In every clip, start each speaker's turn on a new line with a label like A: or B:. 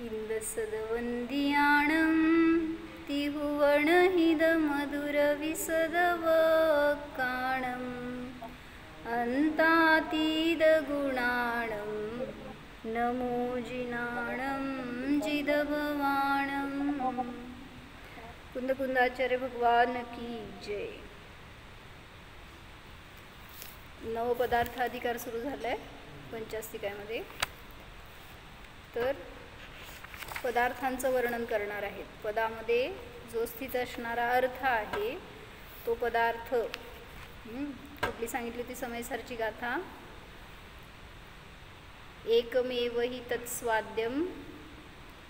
A: इंदसदवंदियाणं तिहुवणहिदमधुरविसदवकाणम् अन्तातीदगुणाणं नमो जिनाणं जिदभवाणं। कुंदकुंदाचार्य भगवान की जय। नवपदार्थ अधिकार सुरू झालाय पंचास्तिकामध्ये। तर पदार्थांचं वर्णन करणार आहेत। पदामध्ये जो स्थित असणारा अर्थ आहे तो पदार्थ कुठली सांगितली ती समयसारची गाथा। एकमेव हि तत्स्वाद्यम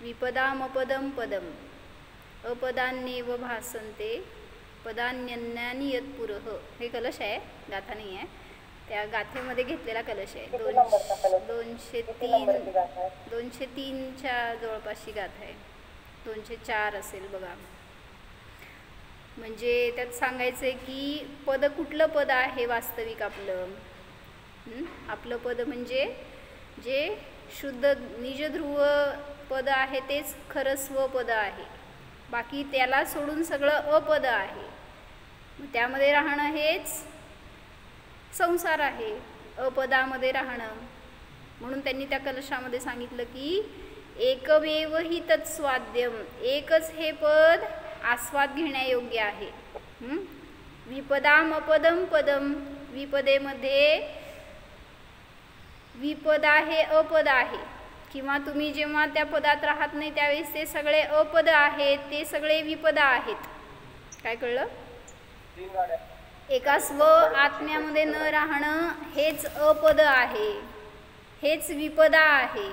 A: विपदामपदम पदम अपदान्येव भासन्ते पदान्यन्यानि यत्पुरः। हे कलश आहे, गाथा नाही आहे। त्या गाथेमध्ये घेतलेला कलश आहे। 203च्या जवळपासची गाथा आहे। 204 असेल बघा। म्हणजे त्यात सांगायचं आहे की पद कुठलं पद आहे वास्तविक आपलं। आपलं पद म्हणजे जे शुद्ध निजध्रुव पद आहे तेच खरं स्वपद आहे। बाकी त्याला सोडून सगळं अपद आहे। त्यामध्ये राहणं हेच संसार आहे, अपदामध्ये राहणं। म्हणून त्यांनी त्या कलशामध्ये सांगितलं की एकमेव हि तत्स्वाद्यम, एकच हे पद आस्वाद घेण्यायोग्य आहे। विपदाम अपदम पदम, विपदेमध्ये विपद आहे अपद आहे, किंवा तुम्ही जेव्हा त्या पदात राहत नाही त्यावेळेस ते सगळे अपद आहेत, ते सगळे विपद आहेत। काय कळलं? एका स्व आत्म्यामध्ये न राहणं हेच अपद आहे, हेच विपदा आहे।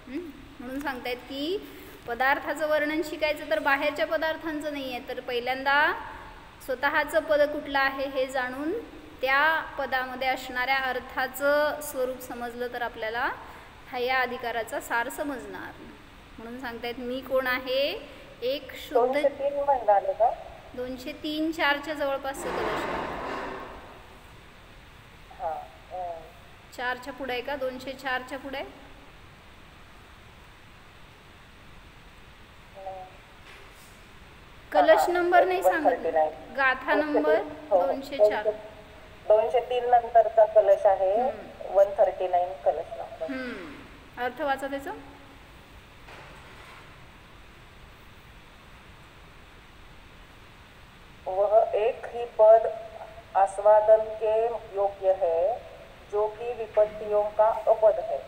A: म्हणून सांगतायत की पदार्थाचं वर्णन शिकायचं तर बाहेरच्या पदार्थांचं नाही आहे, तर पहिल्यांदा स्वतःचं पद कुठलं आहे हे जाणून त्या पदामध्ये असणाऱ्या अर्थाचं स्वरूप समजलं तर आपल्याला ह्या अधिकाराचा सार समजणार। म्हणून सांगतायत मी कोण आहे, एक शुद्ध 203-4च्या जवळपासचं कलश आहे। 4च्या पुढे आहे का? 204च्या पुढे कलश नंबर नाही सांगत, गाथा नंबर 204।
B: 203 नंतरचा कलश आहे 139 कलश नंबर।
A: अर्थ वाचा त्याचा।
B: वह एक ही पद आस्वादन के योग्य है जो कि विपत्तियों का अपद है।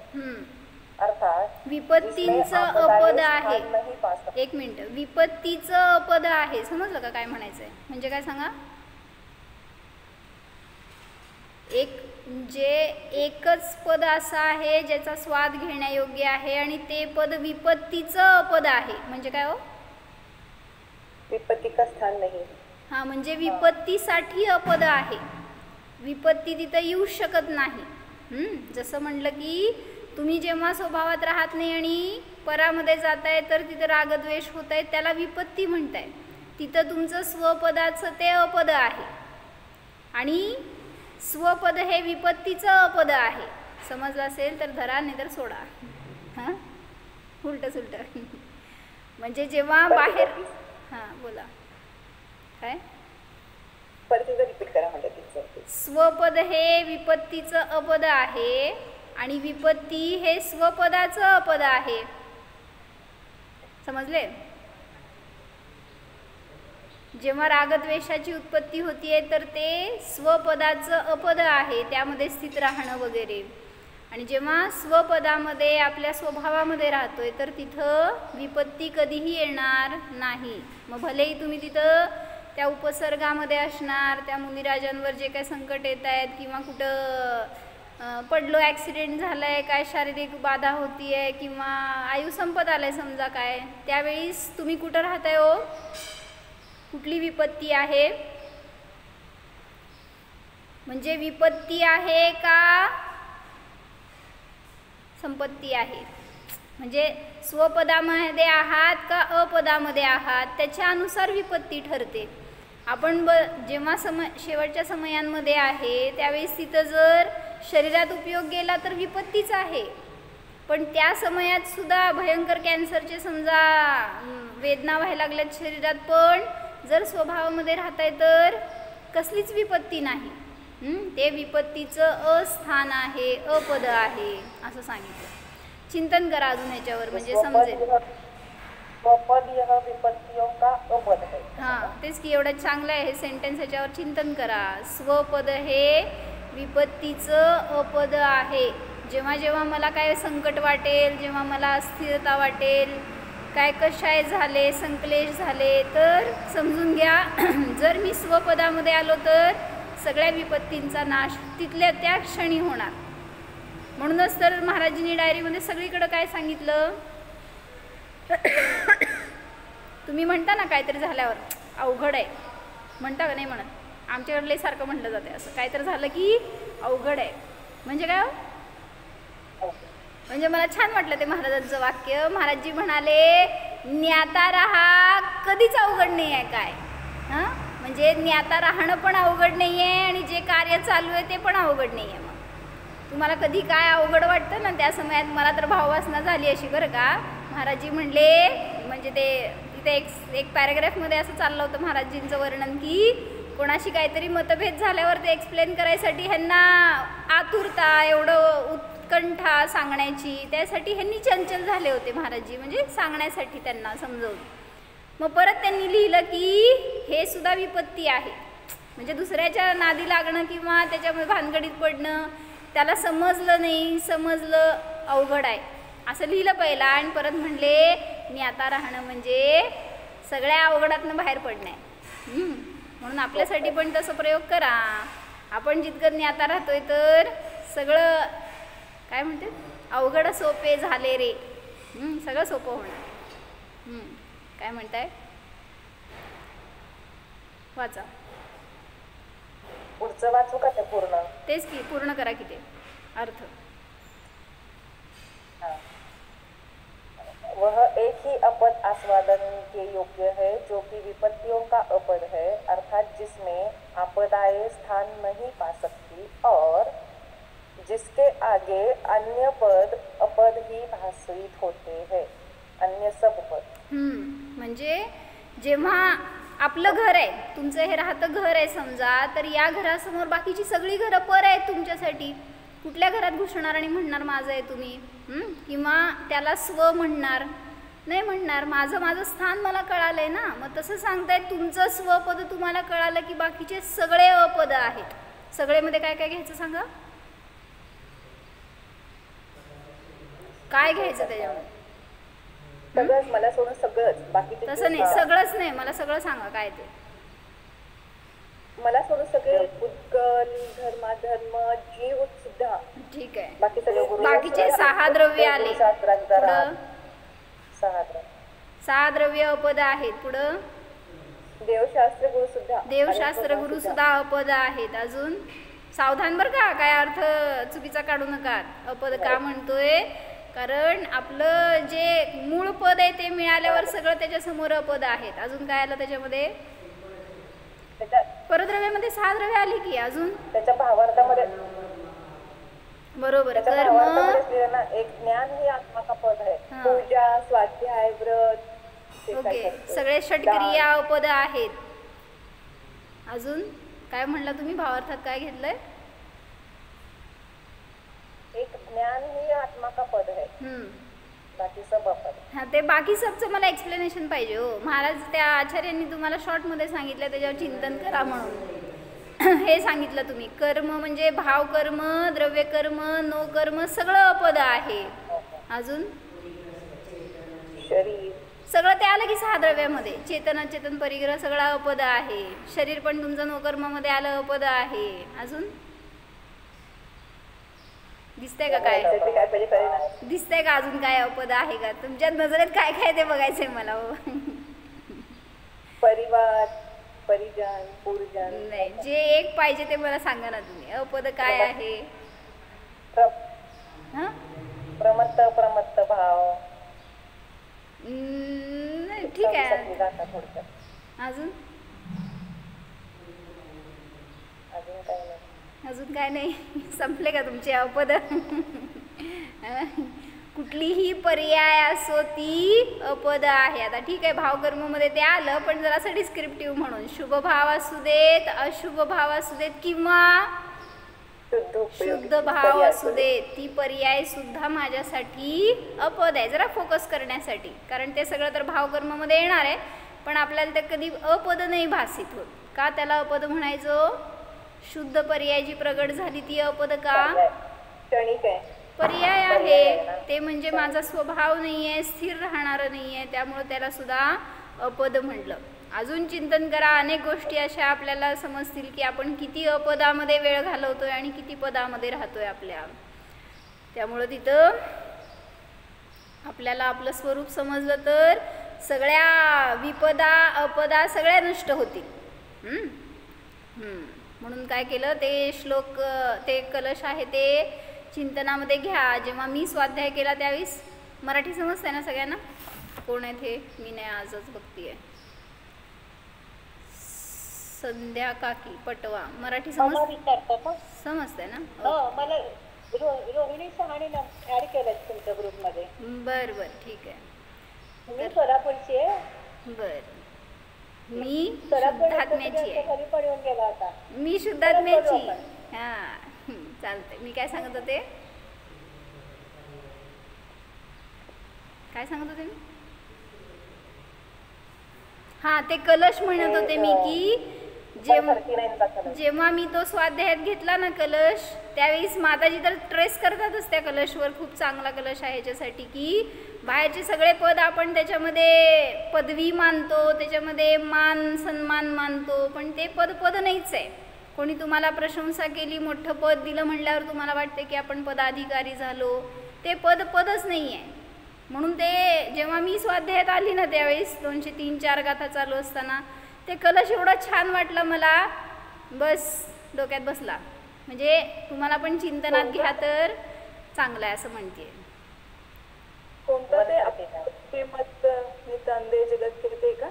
B: अर्थात
A: विपत्तीचं अपद आहे। एक मिनिट, विपत्तीचं अपद आहे, समजलं का काय म्हणायचंय? म्हणजे काय सांगा? एक जे एकच पद असं आहे ज्याचा स्वाद घेण्यायोग्य आहे आणि ते पद विपत्तीचं अपद आहे। म्हणजे काय हो?
B: विपत्ती का स्थान नाही।
A: हा, म्हणजे विपत्तीसाठी अपद आहे, विपत्ती तिथं येऊ शकत नाही। जसं म्हटलं की तुम्ही जेव्हा स्वभावात राहत नाही आणि परामध्ये जाताय तर तिथं रागद्वेष होत आहे, त्याला विपत्ती म्हणताय। तिथं तुमचं स्वपदाचं ते अपद आहे आणि स्वपद हे विपत्तीचं अपद आहे। समजलं असेल तर धरा, नाही तर सोडा। हां, उलट सुलट। म्हणजे जेव्हा बाहेर बोला काय
B: रिपीट करा। म्हणजे
A: स्वपद हे विपत्तीचं अपद आहे आणि विपत्ती हे स्वपदाचं अपद आहे। समजले? जेव्हा रागद्वेषाची उत्पत्ती होतीये तर ते स्वपदाचं अपद आहे, त्यामध्ये स्थित राहणं वगैरे। आणि जेव्हा स्वपदामध्ये आपल्या स्वभावामध्ये राहतोय तर तिथं विपत्ती कधीही येणार नाही। मग भलेही तुम्ही तिथं त्या उपसर्गामध्ये असणार, त्या मुनिराजांवर जे काय संकट येत आहेत किंवा कुठं पडलो, ॲक्सिडेंट झालाय, काय शारीरिक बाधा होतीये किंवा आयु संपत आलाय समजा, काय त्यावेळीस तुम्ही कुठं राहताय हो? कुठली विपत्ती आहे? म्हणजे विपत्ती आहे का संपत्ती आहे? म्हणजे स्वपदामध्ये आहात का अपदामध्ये आहात त्याच्या अनुसार विपत्ती ठरते। आपण जेव्हा शेवटच्या समयांमध्ये आहे त्यावेळेस तिथं जर शरीरात उपयोग गेला तर विपत्तीच आहे, पण त्या समयात सुद्धा भयंकर कॅन्सरचे समजा वेदना व्हायला लागल्यात शरीरात, पण जर स्वभावामध्ये राहताय तर कसलीच विपत्ती नाही. ते विपत्तीचं अस्थान आहे, अपद आहे असं सांगितलं. चिंतन करा अजून याच्यावर म्हणजे समजेल.
B: स्वपद यह विपत्तियों का अपद है.
A: हां तेच की, एवढं चांगलं आहे हे सेंटेन्स, याच्यावर चिंतन करा. स्वपद हे विपत्तीचं अपद आहे. जेव्हा जेव्हा मला काय संकट वाटेल, जेव्हा मला अस्थिरता वाटेल, काय कशाय झाले, संकलेश झाले, तर समजून घ्या जर मी स्वपदामध्ये आलो तर सगळ्या विपत्तींचा नाश तिथल्या त्या क्षणी होणार. म्हणूनच तर महाराजींनी डायरीमध्ये सगळीकडे काय सांगितलं, तुम्ही म्हणता ना काहीतरी झाल्यावर अवघड आहे म्हणता का नाही म्हणत, आमच्याकडले सारखं म्हटलं जाते असं, काहीतरी झालं की अवघड आहे म्हणजे काय, म्हणजे मला छान वाटलं ते महाराजांचं वाक्य. महाराजजी म्हणाले ज्ञाता राहा कधीच अवघड नाही आहे काय. हां म्हणजे ज्ञाता राहणं पण अवघड नाही आहे आणि जे कार्य चालू आहे ते पण अवघड नाही आहे. मग तुम्हाला कधी काय अवघड वाटतं ना त्या समयात, मला तर भाववासना झाली अशी बरं का. महाराजजी म्हणले म्हणजे ते इथे एक पॅराग्राफमध्ये असं चाललं होतं महाराजजींचं वर्णन की कोणाशी काहीतरी मतभेद झाल्यावर ते एक्सप्लेन करायसाठी ह्यांना आतुरता, एवढं उत्कंठा सांगण्याची, त्यासाठी ह्यांनी चंचल झाले होते महाराजजी, म्हणजे सांगण्यासाठी त्यांना समजवून. मग परत त्यांनी लिहिलं की हे सुद्धा विपत्ती आहे, म्हणजे दुसऱ्याच्या नादी लागणं किंवा त्याच्यामध्ये भानगडीत पडणं, त्याला समजलं नाही, समजलं अवघड आहे असं लिहिलं पहिला, आणि परत म्हणले ज्ञाता राहणं म्हणजे सगळ्या अवघडातनं बाहेर पडणं आहे. म्हणून आपल्यासाठी पण तसं प्रयोग करा. आपण जितकं ज्ञाता राहतोय तर सगळं काय म्हणते अवघड सोपे झाले रे, सगळं सोपं होणार. काय म्हणताय वाचा,
B: पुढचं वाचू का ते पूर्ण?
A: तेच की पूर्ण करा की ते अर्थ.
B: वह एक ही अपद आस्वादन के योग्य है जो कि विपत्तियों का अपद है, अर्थात जिसमें आपदाएं स्थान नहीं पा सकती और जिसके आगे अन्य पद अपद ही भाषित होते हैं, अन्य सब पद.
A: म्हणजे जेव्हा आपलं घर आहे, तुमचं हे राहतं घर आहे समजा, तर या घरासमोर बाकीची सगळी घरं पर आहेत तुमच्यासाठी. कुठल्या घरात घुसणार आणि म्हणणार माझं आहे तुम्ही, किंवा त्याला स्व म्हणणार नाही, म्हणणार माझं स्थान मला कळालंय ना. मग तसं सांगताय तुमचं स्वपद तुम्हाला कळालं की बाकीचे सगळे अपद आहेत. सगळेमध्ये काय काय घ्यायचं सांगा, काय घ्यायचं त्याच्यामध्ये?
B: सगळंच मला सोडून सगळंच, बाकीचे
A: तसं नाही, सगळंच नाही, मला सगळं सांगा काय ते.
B: मला सोडून सगळे पुद्गल, धर्माधर्म, जीव सुद्धा.
A: ठीक आहे,
B: बाकी सगळे
A: बाकीचे 6 द्रव्य आले. पुढं 6 द्रव्य अपद आहेत. पुढं
B: देवशास्त्र गुरु सुद्धा,
A: देवशास्त्र गुरु सुद्धा अपद आहेत. अजून सावधान बरं का, काय अर्थ चुकीचा काढू नका. अपद का म्हणतोय, कारण आपलं जे मूळ पद आहे ते मिळाल्यावर सगळं त्याच्यासमोर अपद आहेत. अजून काय आलं त्याच्यामध्ये, परद्रव्यामध्ये 6 द्रव्य आली की अजून
B: त्याच्या भावार्थामध्ये
A: बरोबर. कर्म
B: एक ज्ञान ही आत्मा का पद है, पूजा, स्वाध्याय, व्रत,
A: ओके, सगळे षटक्रिया अपद आहेत. अजून काय म्हणला तुम्ही, भावार्थात काय घेतलंय?
B: एक ज्ञान ही आत्मा का पद है, बाकी सब अपद.
A: हा, ते बाकी सबचं मला एक्सप्लेनेशन पाहिजे हो. महाराज त्या आचार्यांनी तुम्हाला शॉर्टमध्ये सांगितलं, त्याच्यावर चिंतन करा म्हणून हे सांगितलं तुम्ही. कर्म म्हणजे भाव कर्म, द्रव्य कर्म, नो कर्म सगळं अपद आहे. अजून
B: शरीर
A: सगळं ते आलं की 6 द्रव्यामध्ये. चेतन अचेतन परिग्रह सगळा अपद आहे. शरीर पण तुमचं नो कर्मामध्ये आलं, अपद आहे. अजून दिसतंय का काय, दिसतंय का अजून काय अपद आहे का तुमच्या नजरेत? काय काय ते बघायचंय मला हो.
B: परिवार, परिजन, पूर्जन,
A: नाही, जे एक पाहिजे ते मला सांगा ना तुम्ही. अपद काय आहे?
B: प्रमत्त, प्रमत्त भाव.
A: ठीक आहे. अजून अजून काय नाही, संपले का तुमचे अपद? कुठलीही पर्याय असो ती अपद आहे. आता ठीक आहे, भावकर्ममध्ये ते आलं, पण जरासं डिस्क्रिप्टिव्ह म्हणून शुभ भाव असू देत, अशुभ भाव असू देत किंवा शुद्ध भाव असू देत, ती पर्याय सुद्धा माझ्यासाठी अपद आहे. जरा फोकस करण्यासाठी, कारण ते सगळं तर भावकर्ममध्ये येणार आहे, पण आपल्याला ते कधी अपद नाही भासित होत. का त्याला अपद म्हणायचं? शुद्ध पर्याय जी प्रगट झाली ती अपद का?
B: क्षणिक आहे,
A: पर्याय आहे. ते म्हणजे माझा स्वभाव नाही आहे, स्थिर राहणार नाही आहे, त्यामुळे त्याला सुद्धा अपद म्हटलं. अजून चिंतन करा, अनेक गोष्टी अशा आपल्याला समजतील की आपण किती अपदामध्ये वेळ घालवतोय आणि किती पदामध्ये राहतोय आपल्या. त्यामुळं तिथं आपल्याला आपलं स्वरूप समजलं तर सगळ्या विपदा अपदा सगळ्या नष्ट होतील. म्हणून काय केलं, ते श्लोक, ते कलश आहे ते चिंतनामध्ये घ्या. जेव्हा मी स्वाध्याय केला त्यावेळेस मराठी समजते ना सगळ्यांना? कोण आहे ते? मी नाही, आजच बघतीये. संध्या काकी पटवा, मराठी समजते ना?
B: मला रोहिणी सहाणे ऍड केलं तुमच्या ग्रुपमध्ये.
A: बर बर, ठीक आहे.
B: मी सोलापूरची आहे.
A: बर, मी शुद्धात्म्याची आहे. मी शुद्धात्म्याची. हा, चालतंय. मी काय सांगत होते? काय सांगत होते मी? हा, ते कलश म्हणत होते मी की जेव्हा मी तो स्वाध्यायात घेतला ना कलश, त्यावेळेस माताजी तर ट्रेस करतातच त्या कलशवर, खूप चांगला कलश आहे ह्याच्यासाठी की बाहेरचे सगळे पद आपण त्याच्यामध्ये पदवी मानतो, त्याच्यामध्ये मान सन्मान मानतो, पण ते पद पद नाहीच आहे. कोणी तुम्हाला प्रशंसा केली, मोठं पद दिलं म्हणल्यावर तुम्हाला वाटते की आपण पदाधिकारी झालो, ते पद पदच नाही आहे. म्हणून ते जेव्हा मी स्वाध्यायात आली ना त्यावेळेस 203-4 गाथा चालू असताना ते कलश एवढा छान वाटला मला, बस डोक्यात बसला. म्हणजे तुम्हाला पण चिंतनात घ्या तर चांगलं आहे असं म्हणते.
B: कोणतं ते मत नितांदे जगत कीर्ती का?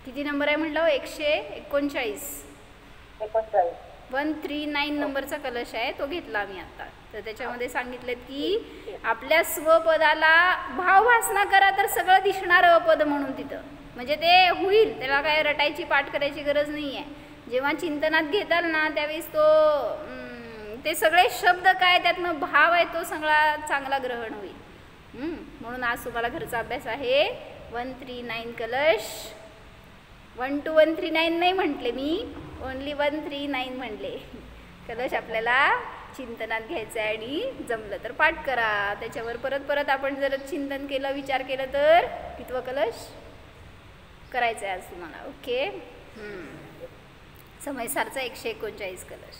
A: किती नंबर आहे म्हटलं? 139. 139 नंबरचा कलश आहे, तो घेतला मी आता. तर त्याच्यामध्ये सांगितलं की आपल्या स्वपदाला भावभासना करा तर सगळं दिसणारं अपद म्हणून तिथं, म्हणजे ते होईल, त्याला काय रटायची पाठ करायची गरज नाही आहे. जेव्हा चिंतनात घेताल ना त्यावेळेस ते सगळे शब्द काय त्यातनं भाव आहे तो सगळा चांगला ग्रहण होईल. म्हणून आज तुम्हाला घरचा अभ्यास आहे. 139 कलश. 1 to 139 नाही म्हटले मी, ओनली 139 म्हणले. कलश आपल्याला चिंतनात घ्यायचं आहे आणि जमलं तर पाठ करा. त्याच्यावर परत परत आपण जर चिंतन केलं, विचार केलं तर कितवं कलश करायचं आहे आज तुम्हाला. ओके. समयसारचा 139 कलश.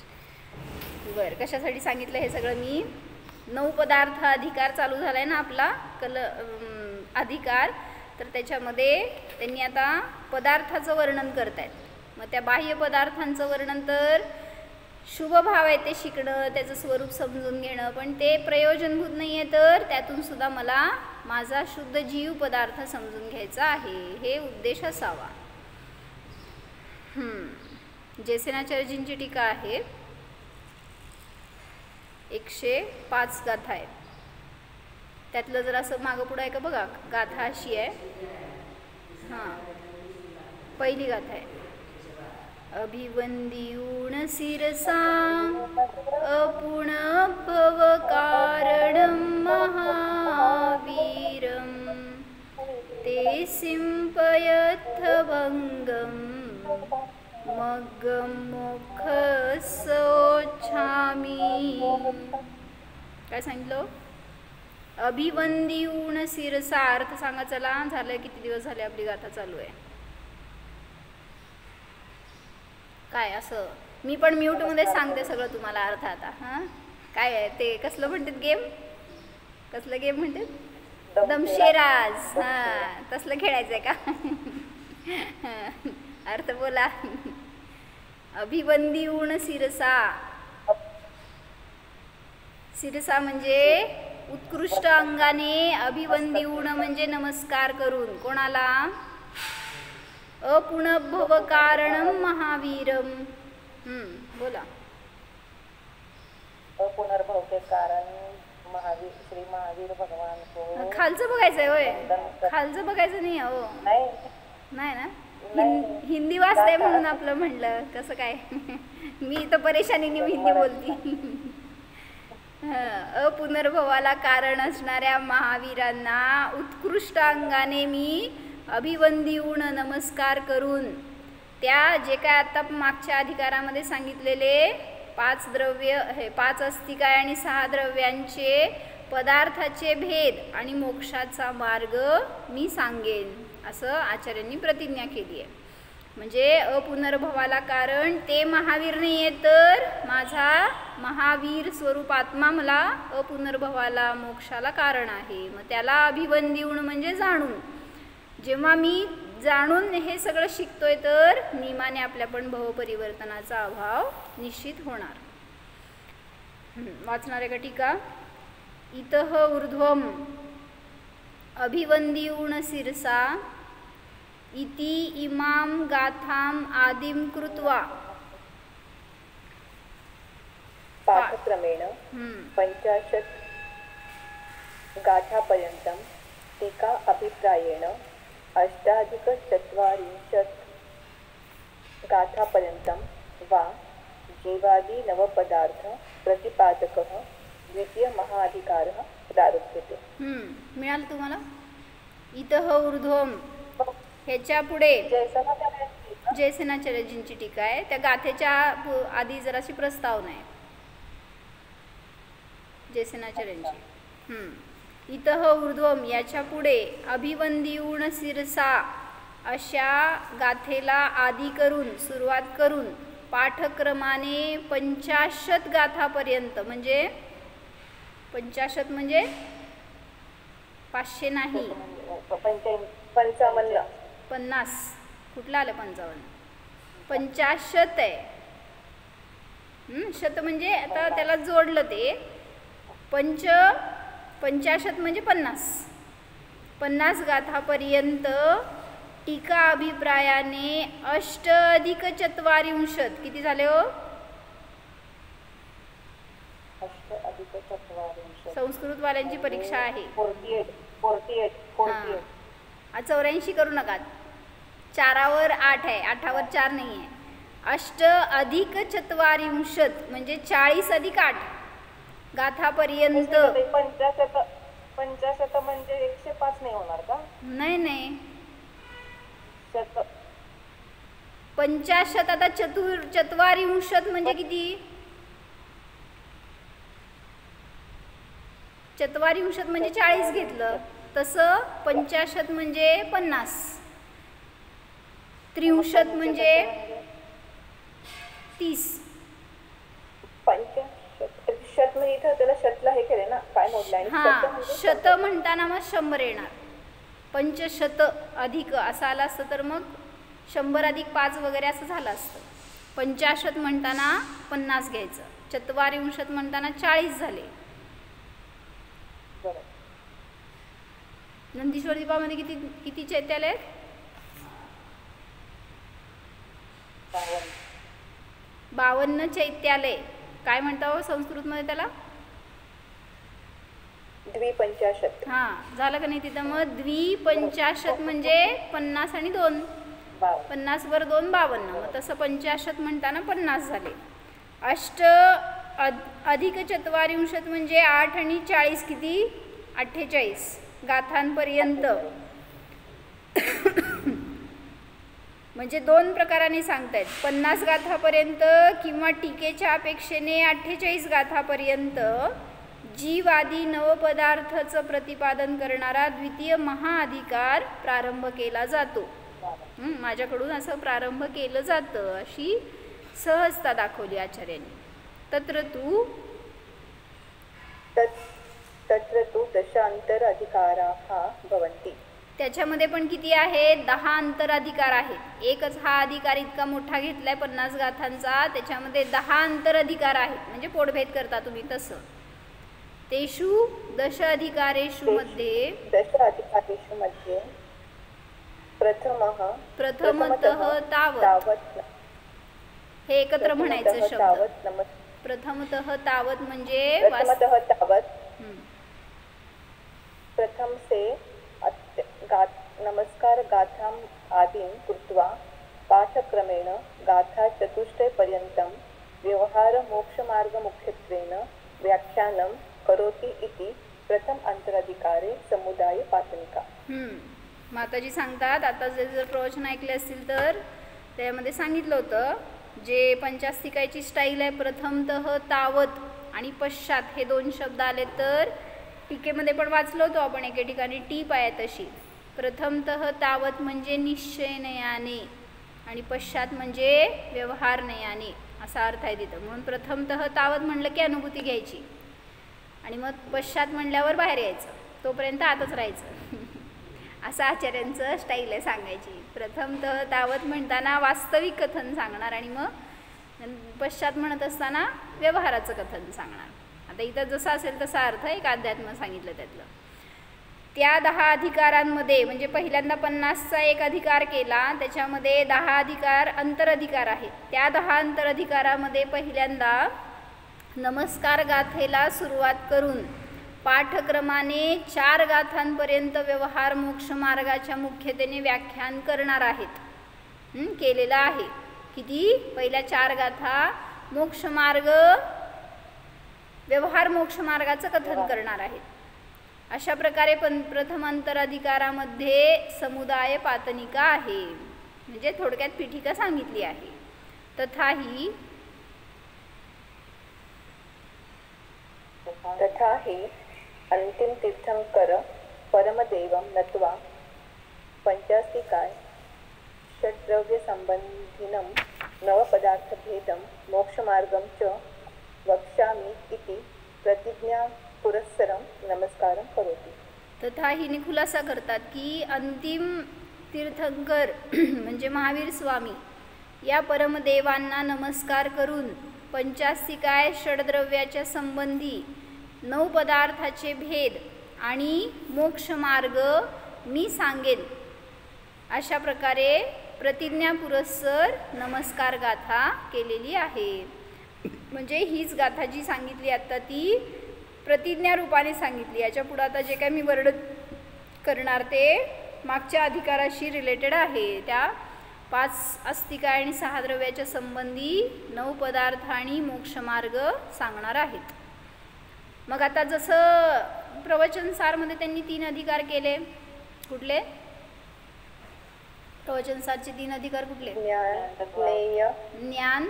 A: बरं, कशासाठी सांगितलं हे सगळं मी? 9 पदार्थ अधिकार चालू झाला आहे ना आपला अधिकार, तर त्याच्यामध्ये त्यांनी आता पदार्थाचं वर्णन करतायत. मग त्या बाह्य पदार्थांचं वर्णन तर शुभ भाव आहे ते शिकणं, त्याचं स्वरूप समजून घेणं, पण ते प्रयोजनभूत नाही आहे, तर त्यातून सुद्धा मला माझा शुद्ध जीव पदार्थ समजून घ्यायचा आहे, हे उद्देश असावा. जयसेनाचार्यजींची टीका आहे, 105 गाथा आहेत. त्यातलं जर असं मागं पुढं आहे का बघा. गाथा अशी आहे. पहिली गाथा आहे, अभिवंदियून शिरसा अपुण भव कारणं महावीरं ते सिंपयथ भंगं मग्गं मोक्षसोच्छामि. काय सांगितलं? अभिवंदियून शिरसा. अर्थ सांगा चला. झालं किती दिवस झाले आपली गाथा चालू आहे. काय असं मी पण म्यूटमध्ये सांगते सगळं तुम्हाला अर्थ आता. काय आहे ते? कसलं म्हणतात गेम? कसलं गेम म्हणतात? दमशेराज. तसलं खेळायचं आहे का? अर्थ बोला. अभिवंदियून शिरसा. शिरसा म्हणजे उत्कृष्ट अंगाने, अभिवंदियून म्हणजे नमस्कार करून. कोणाला? अपुनभव कारणं महावीरम. बोला.
B: अपुनर्भव के कारण श्री महावीर भगवान को
A: खालचं बघायचंय होय,
B: वंदन
A: खालचं बघायचं नाही हो.
B: नाही
A: नाही ना,
B: नाही.
A: हिंदी वाचते म्हणून आपलं म्हणलं. कसं काय मी तर परेशानीने हिंदी बोलती. अपुनर्भवाला कारण असणाऱ्या महावीरांना उत्कृष्ट अंगाने मी अभिवंदिऊन नमस्कार करून त्या जे काय आता मागच्या अधिकारामध्ये सांगितलेले 5 द्रव्य हे 5 अस्तिकाय आणि 6 द्रव्यांचे पदार्थाचे भेद आणि मोक्षाचा मार्ग मी सांगेन असं आचार्यांनी प्रतिज्ञा केली आहे. म्हणजे अपुनर्भवाला कारण ते महावीर नाही आहे, तर माझा महावीर स्वरूप आत्मा मला अपुनर्भवाला मोक्षाला कारण आहे. मग त्याला अभिवंदिऊन म्हणजे जाणून. जेव्हा मी जाणून हे सगळं शिकतोय तर नियमाने आपल्या पण भवपरिवर्तनाचा अभाव निश्चित होणार. वाचणार आहे का टीका? इतः ऊर्ध्वम अभिवंदिऊन शिरसा इति इमाम गाथाम आदिम कृत्वा
B: पाठक्रमेण 50 गाथापर्यंतं टीका अभिप्रायेण 48 गाथापर्यंतं वा जीवादि नवपदार्थ प्रतिपादकः द्वितीय महाधिकारः प्रारभ्यते.
A: मिळालं तुम्हाला? इतः ऊर्ध्वम ह्याच्या पुढे जयसेनाचार्यजींची टीका आहे. त्या गाथेच्या आधी जराशी प्रस्तावना आहे जयसेनाचार्यांची. इतः ऊर्ध्वम याच्या पुढे अभिवंदिऊन शिरसा अशा गाथेला आदी करून सुरुवात करून पाठक्रमाने 50 गाथापर्यंत, म्हणजे 50 म्हणजे 500 नाही, 50. कुठलं आलं 55? 50 आहे. शत म्हणजे आता त्याला जोडलं ते 50 म्हणजे 50 गाथापर्यंत टीका अभिप्रायाने 8+4 किती झाले हो?
B: 8+4
A: संस्कृत वाल्यांची परीक्षा आहे.
B: 48
A: 84 करू नका. 4वर 8 आहे, 8वर 4 नाही आहे. 8+4 म्हणजे 40 अधिक 8 गाथापर्यंत.
B: 50 म्हणजे 105 नाही होणार का?
A: नाही 50 आता 4 म्हणजे किती? 4 म्हणजे 40 घेतलं, तसं 50 म्हणजे 50, 63 म्हणजे 30.
B: 50 म्हणजे इथं त्याला शतला हे केले ना, काय मोडलं?
A: हां, शत म्हणताना मग 100 येणार. 500 अधिक असं आलं असतं तर मग 100 अधिक 5 वगैरे असं झालं असतं. 50 म्हणताना 50 घ्यायचं, 4 म्हणताना 40 झाले. नंदीश्वर दीपामध्ये किती चैत्यालय आहेत? 52 चैत्यालय. काय म्हणता हो संस्कृतमध्ये त्याला?
B: द्विपंचाशत.
A: हां, झालं का नाही तिथं? मग द्विपंचाशत म्हणजे 50 आणि 2, 50 वर 2 52. मग तसं 50 म्हणताना 50 झाले. 8+4 म्हणजे 8 आणि 40 किती? 48 गाथांपर्यंत. म्हणजे 2 प्रकाराने सांगतायत. 50 गाथापर्यंत किंवा टीकेच्या अपेक्षेने 48 गाथापर्यंत जीवादी नवपदार्थाचं प्रतिपादन करणारा द्वितीय महाअधिकार प्रारंभ केला जातो. माझ्याकडून असं प्रारंभ केलं जातं अशी सहजता दाखवली आचार्यांनी. तत्र तू
B: 10 अंतराधिकाराः भवन्ति.
A: त्याच्यामध्ये पण किती आहे? 10 अंतराधिकार आहेत. एकच हा अधिकार इतका मोठा घेतलाय 50 गाथांचा, त्याच्यामध्ये 10 अंतराधिकार आहेत. म्हणजे पोटभेद करता तुम्ही तसं. तेषु 10 अधिकारेषु मध्ये प्रथमतः तावत. हे एकत्र म्हणायचं शब्द. प्रथमतः तावत म्हणजे
B: प्रथम से नमस्कार गाथां आदिं कृत्वा पाठक्रमेण गाथा चतुष्टयपर्यन्तं व्यवहारमोक्षमार्गमुख्यत्वेन व्याख्यानं करोति इति प्रथम अंतराधिकारे समुदाय पातनिका.
A: माताजी सांगतात, आता जर प्रवचन ऐकले असतील तर त्यामध्ये सांगितलं होतं जे पंचास्तिकाची स्टाईल आहे, प्रथमतः तावत आणि पश्चात हे दोन शब्द आले, तर टीकेमध्ये पण वाचलो होतो आपण, एके ठिकाणी टीप आहे तशी. प्रथमतः तावत म्हणजे निश्चय नयाने आणि पश्चात म्हणजे व्यवहार नयाने असा अर्थ आहे तिथं. म्हणून प्रथमतः तावत म्हणलं की अनुभूती घ्यायची आणि मग पश्चात म्हणल्यावर बाहेर यायचं, तोपर्यंत आतच राहायचं असं आचार्यांचं स्टाईल आहे सांगायची. प्रथमतः तावत म्हणताना वास्तविक कथन सांगणार आणि मग पश्चात म्हणत असताना व्यवहाराचं कथन सांगणार. आता इथं जसं असेल तसा अर्थ एक अध्यात्म सांगितलं त्यातलं. त्या 10 अधिकारांमध्ये म्हणजे पहिल्यांदा 50चा एक अधिकार केला, त्याच्यामध्ये 10 अधिकार अंतरअधिकार आहेत. त्या 10 अंतरअधिकारामध्ये पहिल्यांदा नमस्कार गाथेला सुरुवात करून पाठक्रमाने 4 गाथांपर्यंत व्यवहार मोक्ष मार्गाच्या मुख्यतेने व्याख्यान करणार आहेत. केलेलं आहे. किती? पहिल्या 4 गाथा मोक्षमार्ग व्यवहार मोक्ष मार्गाचं कथन करणार आहेत. अशा प्रकारे प्रथम अंतराधिकारामध्ये समुदाय पातनिका आहे, म्हणजे थोडक्यात पीठिका सांगितली आहे. तथाही
B: अंतिम तीर्थंकर परमदेवं नत्वा पंचास्तिकाय षड्द्रव्य संबंधिनं नवपदार्थभेदं मोक्षमार्गं च वक्ष्यामि इति प्रतिज्ञा पुरस्सरं नमस्कारं करोति.
A: तथाही खुलासा करतात की अंतिम तीर्थंकर म्हणजे महावीर स्वामी या परमदेवांना नमस्कार करून पंचास्तिकाय षडद्रव्याच्या संबंधी 9 पदार्थाचे भेद आणि मोक्षमार्ग मी सांगेन अशा प्रकारे प्रतिज्ञा पुरस्सर नमस्कार गाथा केलेली आहे. म्हणजे हीच गाथा जी सांगितली आता ती प्रतिज्ञा रूपाने सांगितली. याच्या पुढे आता जे काही मी वर्णन करणार ते मागच्या अधिकाराशी रिलेटेड आहे. त्या 5 अस्तिकाय आणि 6 द्रव्याच्या संबंधी 9 पदार्थ आणि मोक्षमार्ग सांगणार आहेत. मग आता जसं प्रवचनसारमध्ये त्यांनी 3 अधिकार केले, कुठले? प्रवचनसारचे 3 अधिकार कुठले? ज्ञान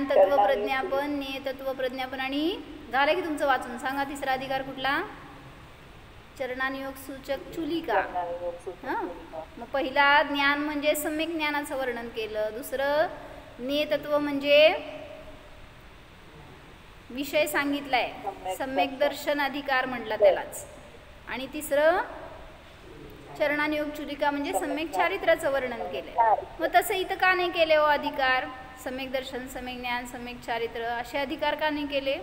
A: तत्व प्रज्ञापन, ज्ञेय तत्व प्रज्ञापन आणि झालं की तुमचं वाचून सांगा. 3रा अधिकार कुठला? चरणानुयोग सूचक चुलिका. हां, मग पहिला ज्ञान म्हणजे सम्यक ज्ञानाचं वर्णन केलं. दुसरं ज्ञेय तत्व म्हणजे विषय सांगितलाय, सम्यक दर्शन अधिकार म्हटला त्यालाच. आणि तिसरं चरणानुयोग चुलिका म्हणजे सम्यक चारित्र्याचं वर्णन केलंय. मग तसं इथं का नाही केले हो अधिकार? सम्यक दर्शन, सम्यक ज्ञान, सम्यक चारित्र्य असे अधिकार का नाही केले?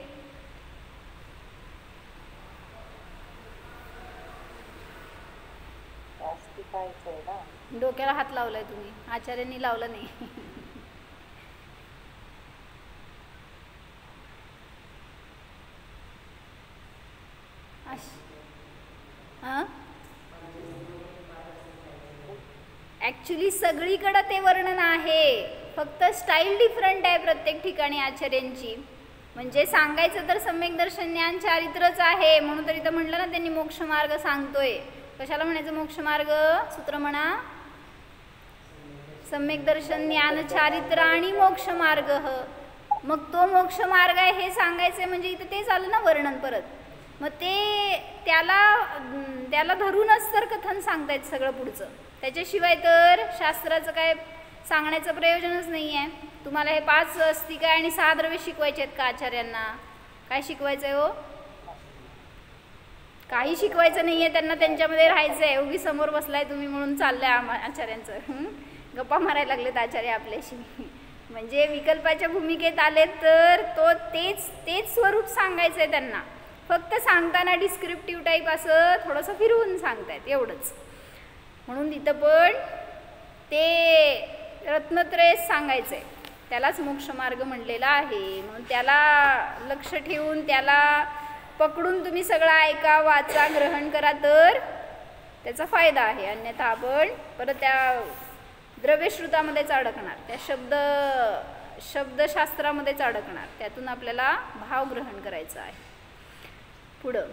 A: डोक्याला हात लावलाय तुम्ही, आचार्यांनी लावलं नाही. ॲक्च्युली सगळीकडे ते वर्णन आहे, फक्त स्टाईल डिफरंट आहे प्रत्येक ठिकाणी आचार्यांची. म्हणजे सांगायचं तर सम्यक दर्शन ज्ञान चारित्रच आहे, म्हणून तरी तर म्हटलं ना त्यांनी मोक्षमार्ग सांगतोय. कशाला म्हणायचं मोक्षमार्ग? सूत्र म्हणा, सम्यक दर्शन ज्ञान चारित्र आणि मोक्षमार्ग. मग तो मोक्षमार्ग आहे हे सांगायचं म्हणजे इथं ते झालं ना वर्णन परत. मग ते त्याला धरूनच तर कथन सांगतायत सगळं पुढचं. त्याच्याशिवाय तर शास्त्राचं काय सांगण्याचं प्रयोजनच नाही आहे. तुम्हाला हे 5 अस्तिकाय आणि 6 द्रव्य शिकवायचे आहेत का आचार्यांना? काय शिकवायचं आहे हो? काही शिकवायचं नाही आहे त्यांना, त्यांच्यामध्ये राहायचं आहे. उगी समोर बसलाय तुम्ही म्हणून चाललंय आचार्यांचं. गप्पा मारायला लागलेत आचार्य आपल्याशी. म्हणजे विकल्पाच्या भूमिकेत आले तर तेच स्वरूप सांगायचं आहे त्यांना. फक्त सांगताना डिस्क्रिप्टिव्ह टाईप असं थोडंसं फिरवून सांगतायत एवढंच. म्हणून तिथं पण ते रत्नत्रय सांगायचं आहे, त्यालाच मोक्षमार्ग म्हणलेला आहे. म्हणून त्याला लक्ष ठेवून त्याला पकडून तुम्ही सगळं ऐका, वाचा, ग्रहण करा तर त्याचा फायदा आहे. अन्यथा आपण परत त्या द्रव्यश्रुतामध्येच अडकणार, त्या शब्दशास्त्रामध्येच अडकणार. त्यातून आपल्याला भाव ग्रहण करायचा आहे. पुढं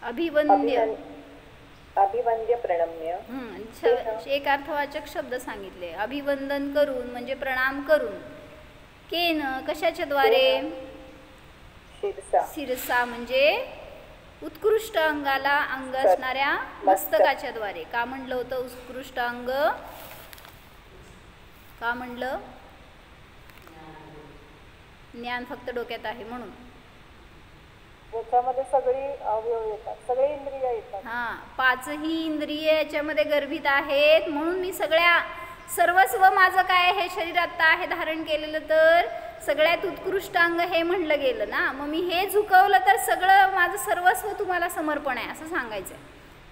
A: अभिवंद्य.
B: अभिवंद्य प्रणम्य.
A: एक अर्थवाचक शब्द सांगितले. अभिवंदन करून म्हणजे प्रणाम करून. केन कशाच्या द्वारे? शिरसा म्हणजे उत्कृष्ट अंगाला अंग असणाऱ्या मस्तकाच्या द्वारे. का म्हणलं होतं उत्कृष्ट अंग? का म्हणलं? ज्ञान फक्त डोक्यात आहे म्हणून.
B: याच्यामध्ये सगळी अवयव येतात, सगळे इंद्रिय येतात.
A: हा, पाचही इंद्रिय याच्यामध्ये गर्भित आहेत. म्हणून मी सर्वस्व माझं काय हे शरीर आत्ता आहे धारण केलेलं, तर सगळ्यात उत्कृष्ट अंग हे म्हणलं गेलं ना. मग मी हे झुकवलं तर सगळं माझं सर्वस्व तुम्हाला समर्पण आहे असं सांगायचं.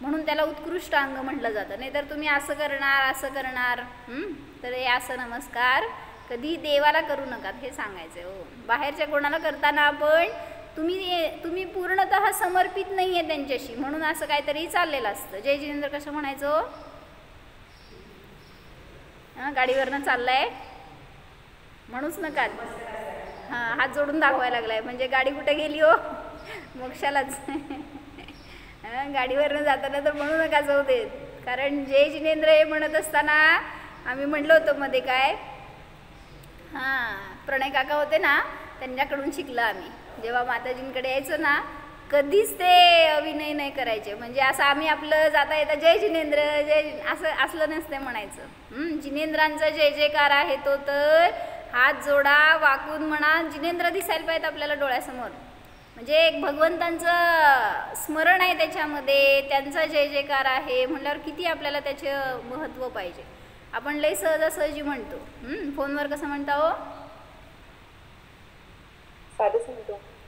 A: म्हणून त्याला उत्कृष्ट अंग म्हटलं जातं. नाहीतर तुम्ही असं करणार तर हे असं नमस्कार कधी देवाला करू नका हे सांगायचं. हो, बाहेरच्या कोणाला करताना आपण तुम्ही पूर्णतः समर्पित नाही आहे त्यांच्याशी, म्हणून असं काहीतरी चाललेलं असतं. जय जिनेंद्र कसं म्हणायचो? गाडीवरनं चाललाय म्हणूच नका. हां, हात जोडून दाखवायला लागलाय म्हणजे गाडी कुठे गेली हो? मोक्षालाच. गाडीवरनं जाताना तर म्हणू नका जाऊ देत. कारण जय जिनेंद्र हे म्हणत असताना आम्ही म्हणलो होतो मध्ये काय, प्रणय काका होते ना, त्यांच्याकडून शिकलं आम्ही. जेव्हा माताजींकडे यायचो ना, कधीच ते अभिनय नाही करायचे. म्हणजे असं आम्ही आपलं जाता येता जय जिनेंद्र असं असलं नसते म्हणायचं. जिनेंद्रांचा जय जयकार आहे तो, तर हात जोडा, वाकून म्हणा. जिनेंद्र दिसायला पाहिजेत आपल्याला डोळ्यासमोर. म्हणजे एक भगवंतांचं स्मरण आहे त्याच्यामध्ये, त्यांचा जय जयकार आहे म्हटल्यावर किती आपल्याला त्याचं महत्त्व पाहिजे. आपण लई सहजासहजी म्हणतो. फोनवर कसं म्हणता हो?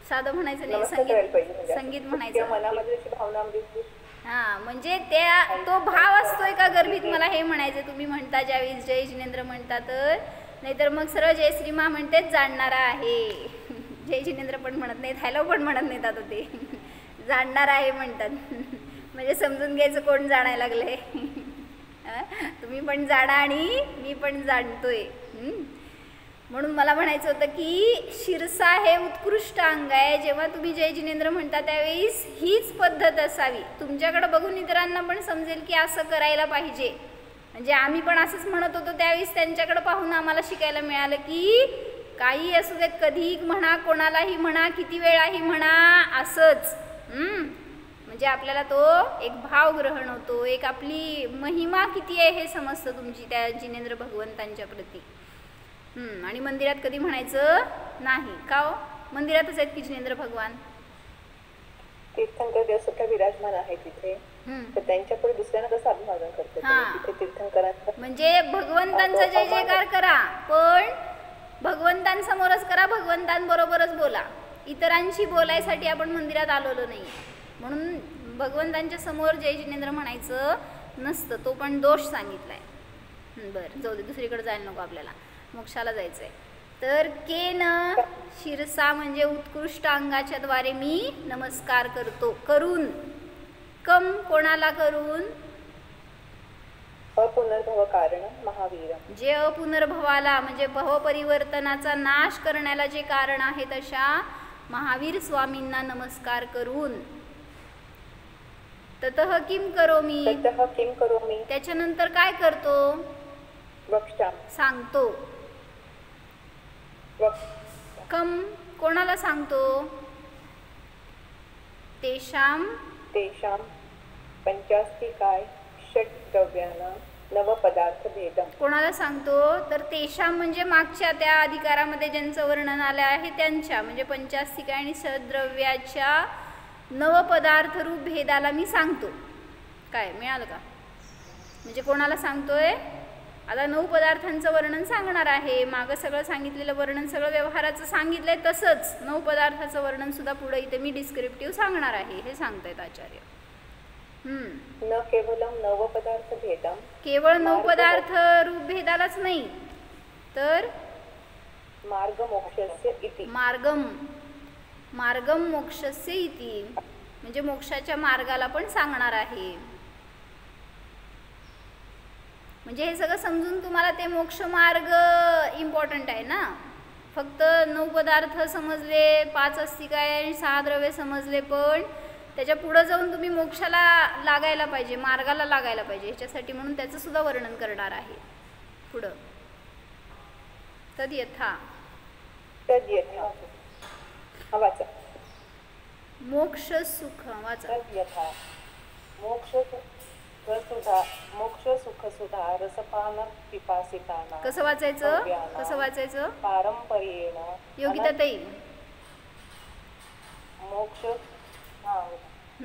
A: साधं म्हणायचं नाही, संगीत म्हणायचं. हां, म्हणजे तो भाव असतोय का गर्भित, मला हे म्हणायचं. तुम्ही म्हणता ज्यावेळी जय जिनेंद्र म्हणता तर, नाहीतर मग सरळ जय श्रीमा म्हणतेच जाणणारा आहे. जय जिनेंद्र पण म्हणत नाहीत, हॅलो पण म्हणत नाहीत. आता ते जाणणार आहे म्हणतात. म्हणजे समजून घ्यायचं कोण जाणायला लागले. तुम्ही पण जाणा आणि मी पण जाणतोय. म्हणून मला म्हणायचं होतं की शिरसा हे उत्कृष्ट अंग आहे. जेव्हा तुम्ही जय जिनेंद्र म्हणता त्यावेळेस हीच पद्धत असावी. तुमच्याकडे बघून इतरांना पण समजेल की असं करायला पाहिजे. म्हणजे आम्ही पण असंच म्हणत होतो त्यावेळेस, त्यांच्याकडे पाहून आम्हाला शिकायला मिळालं की काही असू देत, कधीही म्हणा, कोणालाही म्हणा, किती वेळाही म्हणा, असंच. म्हणजे आपल्याला तो एक भाव ग्रहण होतो, एक आपली महिमा किती आहे हे समजतं तुमची त्या जिनेंद्र भगवंतांच्या प्रती. आणि मंदिरात कधी म्हणायचं नाही का हो? मंदिरातच आहेत की जिनेंद्र भगवान.
B: तीर्थंकर देव सुद्धा विराजमान आहे तिथे, तर त्यांच्यापुढे दुसऱ्यांना कसं अभिवादन करतात तिथे तीर्थंकरांचा.
A: म्हणजे भगवंतांचा जय जयकार करा, पण भगवंतांसमोरच करा, भगवंतांबरोबरच बोला. इतरांशी बोलायसाठी आपण मंदिरात आलेलो नाही. म्हणून भगवंतांच्या समोर जय जिनेंद्र म्हणायचं नसतं. तो पण दोष सांगितलाय. बरं, जाऊ दे, दुसरीकडे जायला नको, आपल्याला मोक्षाला जायचंय. तर केन शिरसा म्हणजे उत्कृष्ट अंगाच्या द्वारे मी नमस्कार करतो. करून, कम कोणाला करून?
B: अपुनर्भव कारण महावीर.
A: जे अपुनर्भवाला म्हणजे भवपरिवर्तनाचा नाश करण्याला जे कारण आहे तशा महावीर स्वामींना नमस्कार करून. ततः किम करोमी. त्याच्यानंतर काय करतो? सांगतो. कम कोणाला सांगतो? तेषाम
B: पंचास्तिकाय षट द्रव्याना नव पदार्थ भेदम.
A: कोणाला सांगतो? तर तेषाम म्हणजे मागच्या त्या अधिकारामध्ये ज्यांचं वर्णन आलं आहे त्यांच्या, म्हणजे पंचास्तिका आणि सद्रव्याच्या नवपदार्थ रूप भेदाला मी सांगतो. काय मिळालं का? म्हणजे कोणाला सांगतोय? आता 9 पदार्थांचं वर्णन सांगणार आहे. मागं सगळं सांगितलेलं वर्णन सगळं व्यवहाराचं सांगितलंय, तसंच 9 पदार्थाचं वर्णन सुद्धा पुढे इथे मी डिस्क्रिप्टिव्ह सांगणार आहे, हे सांगतायत आचार्य.
B: न केवलम नव पदार्थ भेदम.
A: केवळ 9 पदार्थ रूप भेदालाच नाही, तर
B: मार्ग मोक्षस्य इति.
A: मार्गम मार्गम मोक्षस्य इति, म्हणजे मोक्षाच्या मार्गाला पण सांगणार आहे. म्हणजे हे सगळं समजून तुम्हाला ते मोक्ष मार्ग इम्पॉर्टंट आहे ना. फक्त 9 पदार्थ समजले, 5 अस्तिकाय आणि 6 द्रव्ये समजले, पण त्याच्या पुढं जाऊन तुम्ही मोक्षाला लागायला पाहिजे, मार्गाला लागायला पाहिजे. ह्याच्यासाठी म्हणून त्याचं सुद्धा वर्णन करणार आहे पुढं. तद्यथा
B: वाचा.
A: मोक्ष सुख वाचा.
B: तद्यथा मोक्ष सुख सुधा रसपान पिपासिताना.
A: कसं वाचायचं, कसं वाचायचं?
B: पारंपर्येण
A: योगिता ताई
B: मोक्ष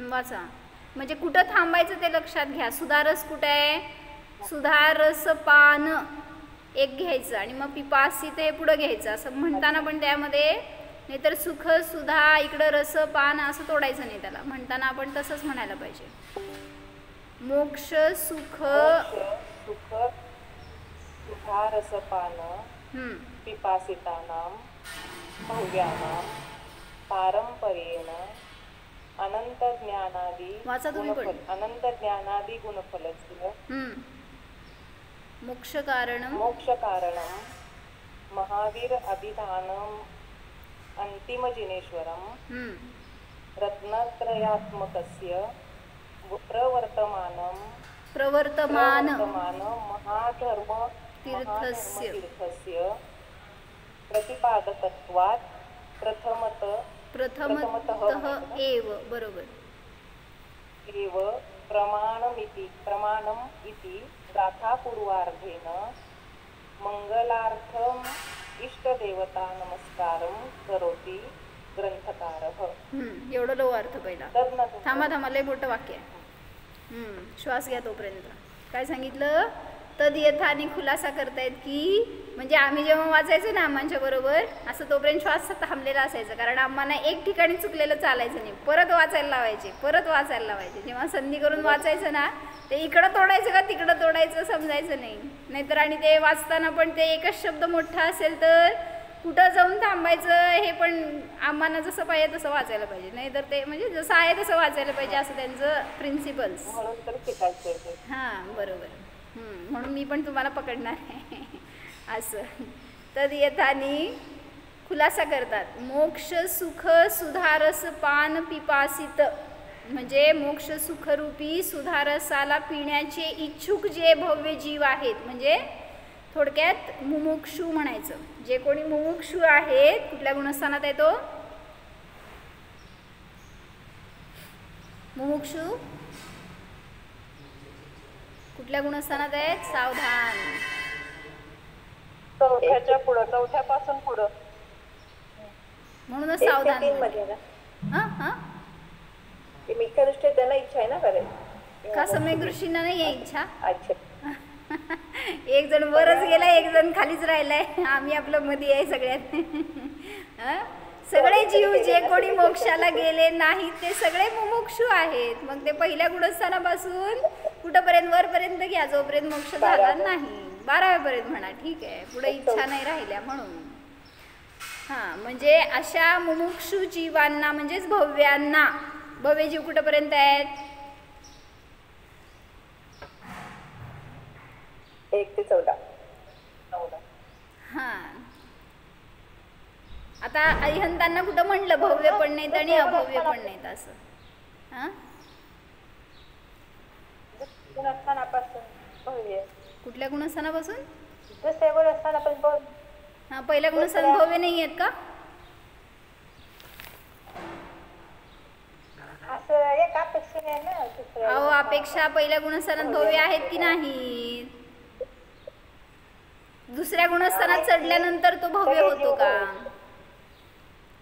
A: वाचा. म्हणजे कुठं थांबायचं ते लक्षात घ्या. सुधारस कुठं आहे? सुधारस पान एक घ्यायचं आणि मग पिपासित हे पुढं घ्यायचं असं म्हणताना पण त्यामध्ये, नाहीतर सुख सुधा इकडं रस पान असं तोडायचं नाही त्याला. म्हणताना आपण तसंच म्हणायला पाहिजे. मोक्ष सुख
B: सुधा रसपान पिपासितानां भव्यानां पारंपर्येण अनंत ज्ञानादि
A: वाचा तुम्ही पण.
B: अनंत ज्ञानादि गुणफलस्य
A: मोक्ष कारणं
B: महावीर अभिधानम अंतिम जिनेश्वरम रत्नत्रयात्मकस्य प्रवर्तमान महाधर्म तीर्थस्य प्रतिपादकत्वात् प्रथमतः
A: एव बरोबर
B: एव प्रमाणम् इति गाथापूर्वार्धेन मंगलार्थम इष्टदेवता नमस्कारं करोति ग्रंथकारः.
A: एवढं लो अर्थ पहिला. थांबा लय मोठं वाक्य आहे. श्वास घ्या तोपर्यंत. काय सांगितलं? तद्यथाने खुलासा करतायत की म्हणजे आम्ही जेव्हा वाचायचो ना आम्हांच्या बरोबर असं तोपर्यंत श्वास थांबलेला असायचा, कारण आम्हाला एक ठिकाणी चुकलेलं चालायचं नाही, परत वाचायला लावायचे. जेव्हा संधी करून वाचायचं ना ते इकडं तोडायचं का तिकडं तोडायचं समजायचं नाही. नाहीतर आणि ते वाचताना पण ते एकच शब्द मोठा असेल तर कुठं जाऊन थांबायचं हे पण आम्हाला जसं पाहिजे तसं वाचायला पाहिजे. नाहीतर ते म्हणजे जसं आहे तसं वाचायला पाहिजे असं त्यांचं प्रिन्सिपल्स. हां बरोबर. म्हणून मी पण तुम्हाला पकडणार आहे असं. तद्यथाने खुलासा करतात. मोक्ष सुख सुधारस पान पिपासित, म्हणजे मोक्ष सुखरूपी सुधारसाला पिण्याचे इच्छुक जे भव्य जीव आहेत, म्हणजे थोडक्यात मुमुक्षू म्हणायचं. जे कोणी मुमुक्षू आहेत, कुठल्या गुणस्थानात आहे तो मुमुक्षू? कुठल्या गुणस्थानात आहेत? सावधान.
B: चौथ्यापासून पुढं.
A: म्हणूनच सावधान.
B: मिथ्या दृष्टीत त्यांना इच्छा आहे ना करायची.
A: का सम्यक दृष्टीनं नाही आहे इच्छा?
B: अच्छा.
A: एक जण वरच गेलाय, एक जण खालीच राहिलाय. आम्ही आपलं मध्ये आहे सगळ्यात. सगळे जीव जे कोणी मोक्षाला गेले नाहीत ते सगळे मुमुक्षू आहेत. मग ते पहिल्या गुणस्थानापासून कुठंपर्यंत? वरपर्यंत घ्या, जोपर्यंत मोक्ष झाला नाही. 12व्यापर्यंत म्हणा, ठीक आहे. पुढे इच्छा नाही राहिल्या म्हणून. हां, म्हणजे अशा मुमुक्षू जीवांना म्हणजेच भव्यांना. भव्य जीव कुठंपर्यंत आहेत?
B: 1 ते 14.
A: हां, आता अरिहंतांना कुठं म्हणलं भव्य पण नाहीत आणि अभव्य पण नाहीत असं. हां, कुठल्या गुणस्थानापासून? हां, पहिल्या गुणस्थान भव्य नाही आहेत का? अहो, अपेक्षा पहिल्या गुणस्थानात भव्य आहेत की नाही? दुसऱ्या गुणस्थानात चढल्यानंतर तो भव्य होतो का?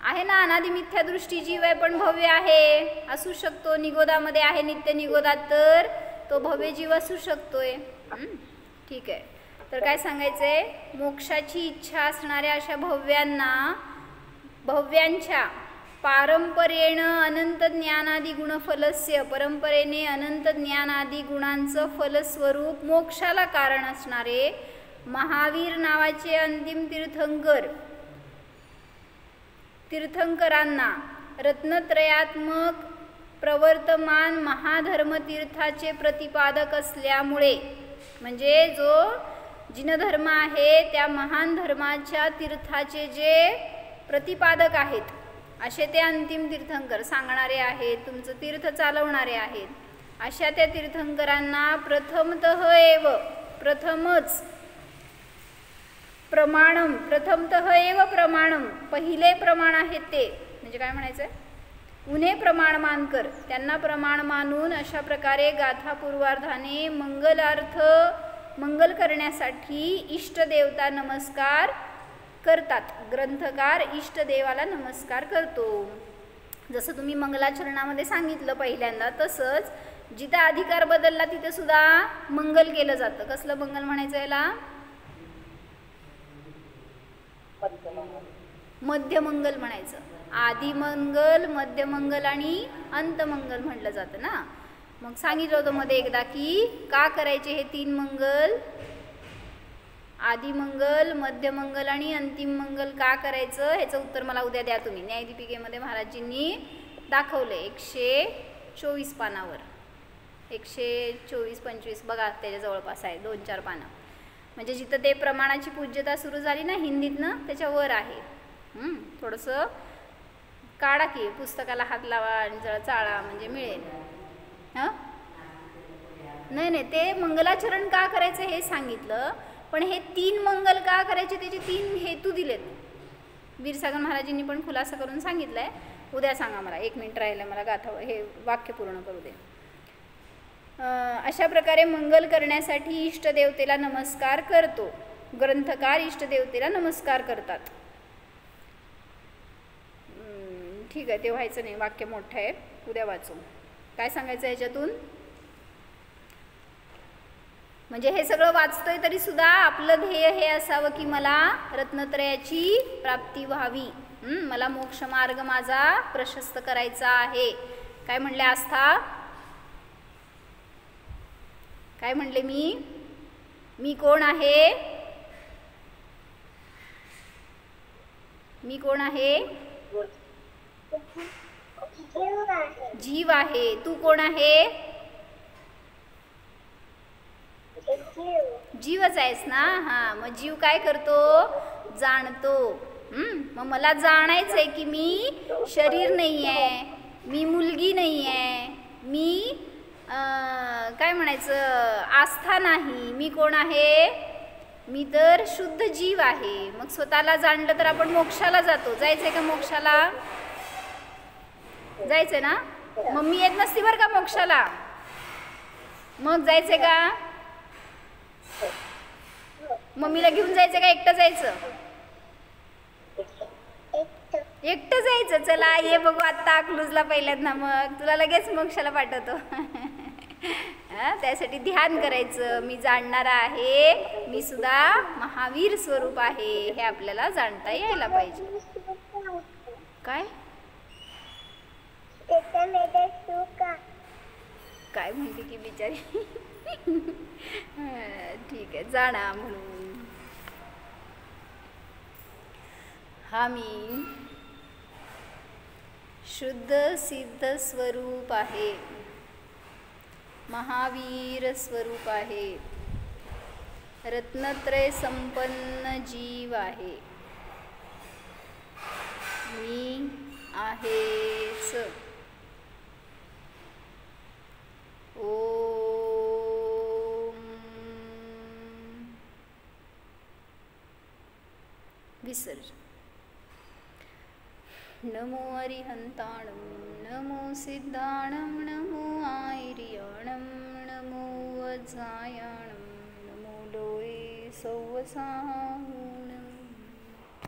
A: आहे ना, अनादि मिथ्या दृष्टी जीव आहे पण भव्य आहे, असू शकतो. निगोदामध्ये आहे नित्य निगोदात, तर तो भव्य जीव असू शकतोय. ठीक आहे. तर काय सांगायचंय? मोक्षाची इच्छा असणाऱ्या अशा भव्यांच्या पारंपरेण अनंत ज्ञानादी गुणफलस्य, परंपरेने अनंत ज्ञानादी गुणांचं फलस्वरूप मोक्षाला कारण असणारे महावीर नावाचे अंतिम तीर्थंकर तीर्थंकरांना रत्नत्रयात्मक प्रवर्तमान महाधर्मतीर्थाचे प्रतिपादक असल्यामुळे, म्हणजे जो जिनधर्म आहे त्या महान धर्माच्या तीर्थाचे जे प्रतिपादक आहेत असे ते अंतिम तीर्थंकर सांगणारे आहेत, तुमचं तीर्थ चालवणारे आहेत. अशा त्या तीर्थंकरांना प्रथमच प्रमाणम, प्रथमतः एव प्रमाणम, पहिले प्रमाण आहेत ते, म्हणजे काय म्हणायचं आहे, उन्हे प्रमाण मानकर, त्यांना प्रमाण मानून अशा प्रकारे गाथापूर्वार्धाने मंगल करण्यासाठी इष्टदेवता नमस्कार करतात. ग्रंथकार इष्टदेवाला नमस्कार करतो. जसं तुम्ही मंगलाचरणामध्ये सांगितलं पहिल्यांदा, तसंच जिथं अधिकार बदलला तिथे सुद्धा मंगल केलं जातं. कसलं मंगल म्हणायचं याला? मध्यमंगल म्हणायचं. आदिमंगल, मध्यमंगल आणि अंतमंगल म्हटलं जातं ना. मग सांगितलं होतं मध्ये एकदा की का करायचे हे 3 मंगल, आदिमंगल, मध्यमंगल आणि अंतिम मंगल का करायचं, ह्याचं उत्तर मला उद्या द्या तुम्ही. न्यायदीपिकेमध्ये महाराजींनी दाखवले 124 पानावर, 124-25 बघा त्याच्या जवळपास आहे, 2-4 पानं. म्हणजे जिथं ते प्रमाणाची पूज्यता सुरू झाली ना हिंदीतनं, त्याच्यावर आहे. थोडंसं काढा की पुस्तकाला हात लावा आणि जरा चाळा म्हणजे मिळेल. नाही, ते मंगलाचरण का करायचं हे सांगितलं, पण हे 3 मंगल का करायचे त्याचे 3 हेतू दिलेत. वीरसागर महाराजांनी पण खुलासा करून सांगितलाय. उद्या सांगा मला, 1 मिनिट राहिलं मला गाथा हे वाक्य पूर्ण करू दे. अशा प्रकारे मंगल करण्यासाठी इष्टदेवतेला नमस्कार करतो. ग्रंथकार इष्टदेवतेला नमस्कार करतात. ठीक आहे, ते व्हायचं नाही, वाक्य मोठं आहे, उद्या वाचू. काय सांगायचं याच्यातून? म्हणजे हे सगळं वाचतोय तरी सुद्धा आपलं ध्येय हे असावं की मला रत्नत्रयाची प्राप्ती व्हावी, मला मोक्ष मार्ग माझा प्रशस्त करायचा आहे. काय म्हणले आस्था? काय म्हणले मी कोण आहे? मी कोण आहे? जीव आहे. तू कोण आहे? जीवच आहेस ना. हा, मग जीव काय करतो? जाणतो. मग मला जाणायचंय की मी शरीर नाही आहे, मी मुलगी नाही आहे, मी काय म्हणायचं आस्था नाही. मी कोण आहे? मी तर शुद्ध जीव आहे. मग स्वतःला जाणलं तर आपण मोक्षाला जातो. जायचंय का मोक्षाला? जायचंय ना. मम्मी येत नसती बरं का मोक्षाला, मग जायचंय का? मम्मीला घेऊन जायचं का एकटं जायचं? एकटं जायचं. चला ये बघू आत्ता अकलूजला पहिल्यांदा, मग तुला लगेच मोक्षाला पाठवतो. त्यासाठी ध्यान करायचं. मी जाणणारा आहे, मी सुद्धा महावीर स्वरूप आहे, हे आपल्याला जाणता यायला पाहिजे. काय काय म्हणते की बिचारी? ठीक आहे, जाणा म्हणून. हा मी शुद्ध सिद्ध स्वरूप आहे, महावीर स्वरूप आहे, रत्नत्रय संपन्न जीव आहे. मी आहेच. विसर्जन. नमो अरिहंताणं, नमो सिद्धाणं, नमो आयर्याणं, नमो वज्रायणं, नमो लोये सौवसाहू.